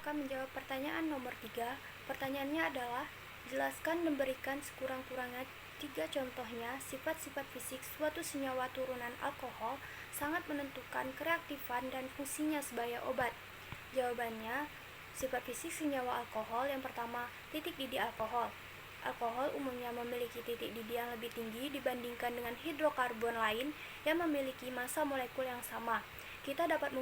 akan menjawab pertanyaan nomor 3. Pertanyaannya adalah, jelaskan dan berikan sekurang-kurangnya 3 contohnya sifat-sifat fisik suatu senyawa turunan alkohol sangat menentukan kereaktifan dan fungsinya sebagai obat. Jawabannya, sifat fisik senyawa alkohol yang pertama, titik didih alkohol. Alkohol umumnya memiliki titik didih yang lebih tinggi dibandingkan dengan hidrokarbon lain yang memiliki massa molekul yang sama. Kita dapat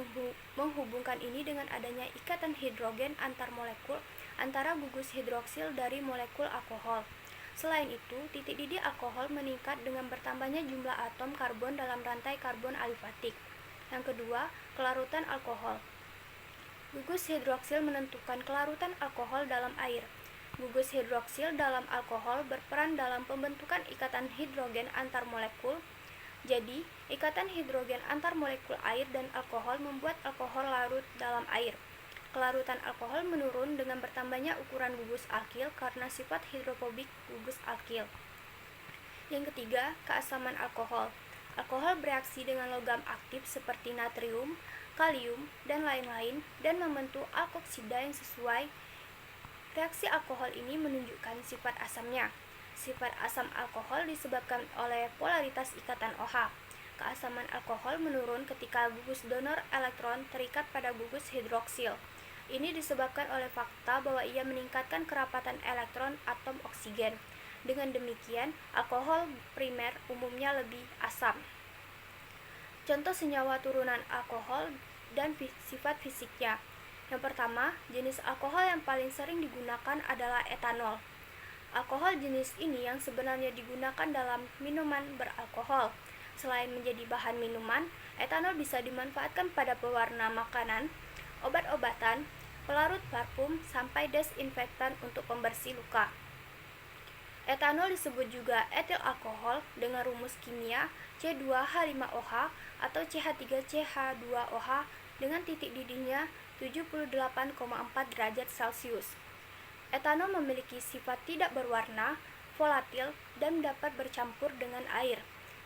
menghubungkan ini dengan adanya ikatan hidrogen antar molekul antara gugus hidroksil dari molekul alkohol. Selain itu, titik didih alkohol meningkat dengan bertambahnya jumlah atom karbon dalam rantai karbon alifatik. Yang kedua, kelarutan alkohol. Gugus hidroksil menentukan kelarutan alkohol dalam air. Gugus hidroksil dalam alkohol berperan dalam pembentukan ikatan hidrogen antar molekul. Jadi, ikatan hidrogen antar molekul air dan alkohol membuat alkohol larut dalam air. Kelarutan alkohol menurun dengan bertambahnya ukuran gugus alkil karena sifat hidrofobik gugus alkil. Yang ketiga, keasaman alkohol. Alkohol bereaksi dengan logam aktif seperti natrium, kalium, dan lain-lain dan membentuk alkoksida yang sesuai. Reaksi alkohol ini menunjukkan sifat asamnya. Sifat asam alkohol disebabkan oleh polaritas ikatan OH. Keasaman alkohol menurun ketika gugus donor elektron terikat pada gugus hidroksil. Ini disebabkan oleh fakta bahwa ia meningkatkan kerapatan elektron atom oksigen. Dengan demikian, alkohol primer umumnya lebih asam. Contoh senyawa turunan alkohol dan sifat fisiknya. Yang pertama, jenis alkohol yang paling sering digunakan adalah etanol. Alkohol jenis ini yang sebenarnya digunakan dalam minuman beralkohol. Selain menjadi bahan minuman, etanol bisa dimanfaatkan pada pewarna makanan, obat-obatan, pelarut parfum, sampai desinfektan untuk pembersih luka. Etanol disebut juga etil alkohol dengan rumus kimia C2H5OH atau CH3CH2OH dengan titik didihnya 78,4 derajat Celcius. Etanol memiliki sifat tidak berwarna, volatil, dan dapat bercampur dengan air.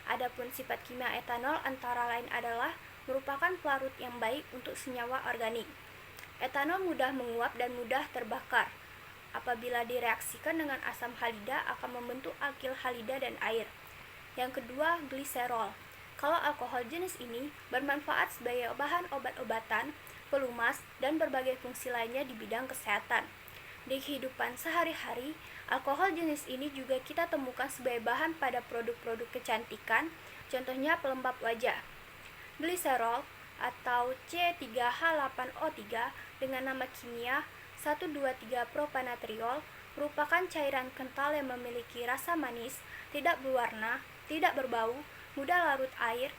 Adapun sifat kimia etanol antara lain adalah merupakan pelarut yang baik untuk senyawa organik. Etanol mudah menguap dan mudah terbakar. Apabila direaksikan dengan asam halida akan membentuk alkil halida dan air. Yang kedua, gliserol. Kalau alkohol jenis ini bermanfaat sebagai bahan obat-obatan, pelumas, dan berbagai fungsi lainnya di bidang kesehatan. Di kehidupan sehari-hari, alkohol jenis ini juga kita temukan sebagai bahan pada produk-produk kecantikan, contohnya pelembab wajah. Gliserol atau C3H8O3 dengan nama kimia 1,2,3-propanatriol merupakan cairan kental yang memiliki rasa manis, tidak berwarna, tidak berbau, mudah larut air,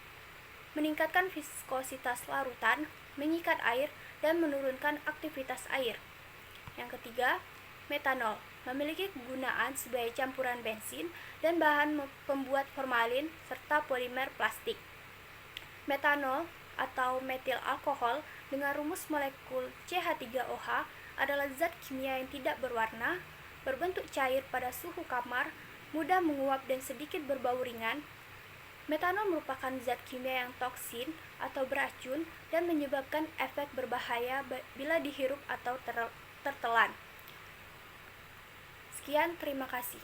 meningkatkan viskositas larutan, mengikat air, dan menurunkan aktivitas air. Yang ketiga, metanol memiliki kegunaan sebagai campuran bensin dan bahan pembuat formalin serta polimer plastik. Metanol atau metil alkohol dengan rumus molekul CH3OH adalah zat kimia yang tidak berwarna, berbentuk cair pada suhu kamar, mudah menguap dan sedikit berbau ringan. Metanol merupakan zat kimia yang toksin atau beracun dan menyebabkan efek berbahaya bila dihirup atau tertelan. Sekian, terima kasih.